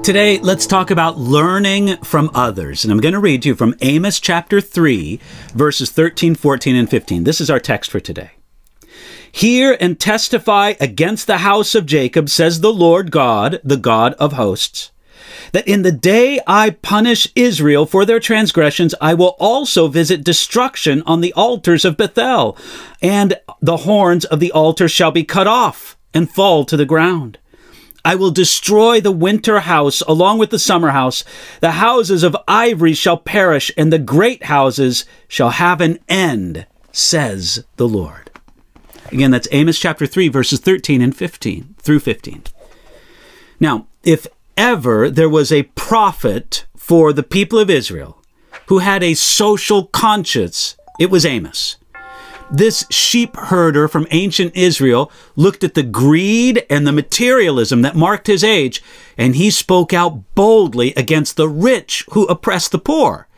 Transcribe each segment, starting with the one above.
Today, let's talk about learning from others. And I'm going to read to you from Amos chapter 3, verses 13, 14, and 15. This is our text for today. Hear and testify against the house of Jacob, says the Lord God, the God of hosts, that in the day I punish Israel for their transgressions, I will also visit destruction on the altars of Bethel, and the horns of the altar shall be cut off and fall to the ground. I will destroy the winter house along with the summer house. The houses of ivory shall perish, and the great houses shall have an end, says the Lord. Again, that's Amos chapter 3, verses 13 and 15 through 15. Now, if ever there was a prophet for the people of Israel who had a social conscience, it was Amos. This sheep herder from ancient Israel looked at the greed and the materialism that marked his age, and he spoke out boldly against the rich who oppressed the poor.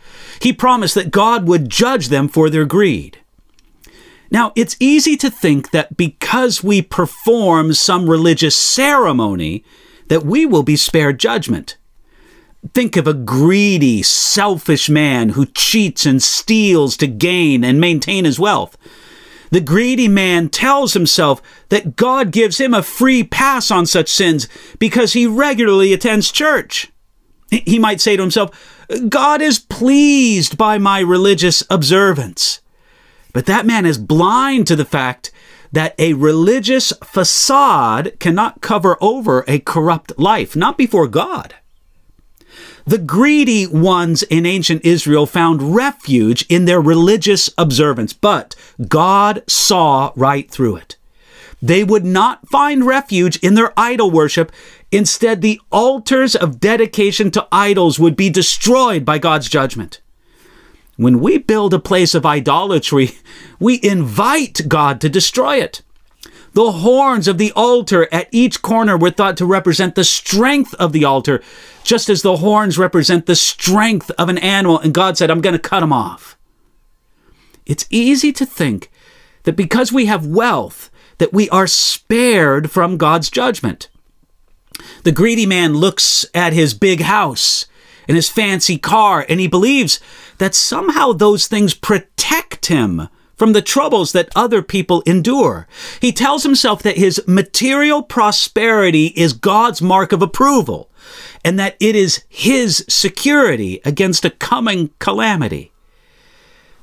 He promised that God would judge them for their greed. Now, it's easy to think that because we perform some religious ceremony, that we will be spared judgment. Think of a greedy, selfish man who cheats and steals to gain and maintain his wealth. The greedy man tells himself that God gives him a free pass on such sins because he regularly attends church. He might say to himself, God is pleased by my religious observance. But that man is blind to the fact that a religious facade cannot cover over a corrupt life, not before God. The greedy ones in ancient Israel found refuge in their religious observance, but God saw right through it. They would not find refuge in their idol worship. Instead, the altars of dedication to idols would be destroyed by God's judgment. When we build a place of idolatry, we invite God to destroy it. The horns of the altar at each corner were thought to represent the strength of the altar, just as the horns represent the strength of an animal, and God said, I'm going to cut them off. It's easy to think that because we have wealth, that we are spared from God's judgment. The greedy man looks at his big house and his fancy car, and he believes that somehow those things protect him from the troubles that other people endure. He tells himself that his material prosperity is God's mark of approval, and that it is his security against a coming calamity.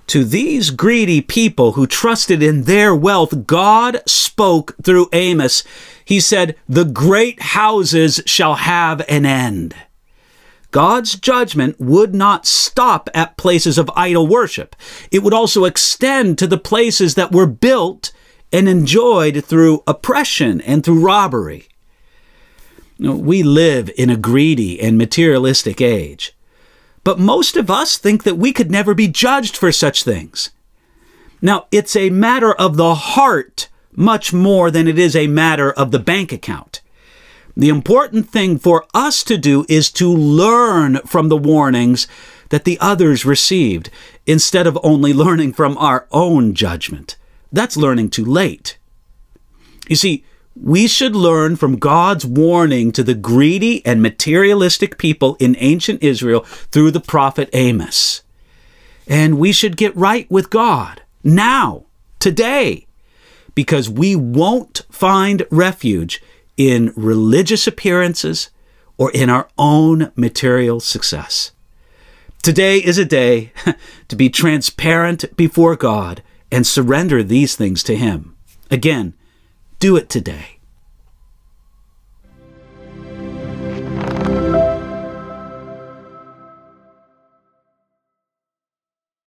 To these greedy people who trusted in their wealth, God spoke through Amos. He said, the great houses shall have an end. God's judgment would not stop at places of idol worship. It would also extend to the places that were built and enjoyed through oppression and through robbery. We live in a greedy and materialistic age, but most of us think that we could never be judged for such things. Now, it's a matter of the heart much more than it is a matter of the bank account. The important thing for us to do is to learn from the warnings that the others received, instead of only learning from our own judgment. That's learning too late. You see, we should learn from God's warning to the greedy and materialistic people in ancient Israel through the prophet Amos. And we should get right with God now, today, because we won't find refuge in religious appearances or in our own material success. Today is a day to be transparent before God and surrender these things to Him. Again, do it today.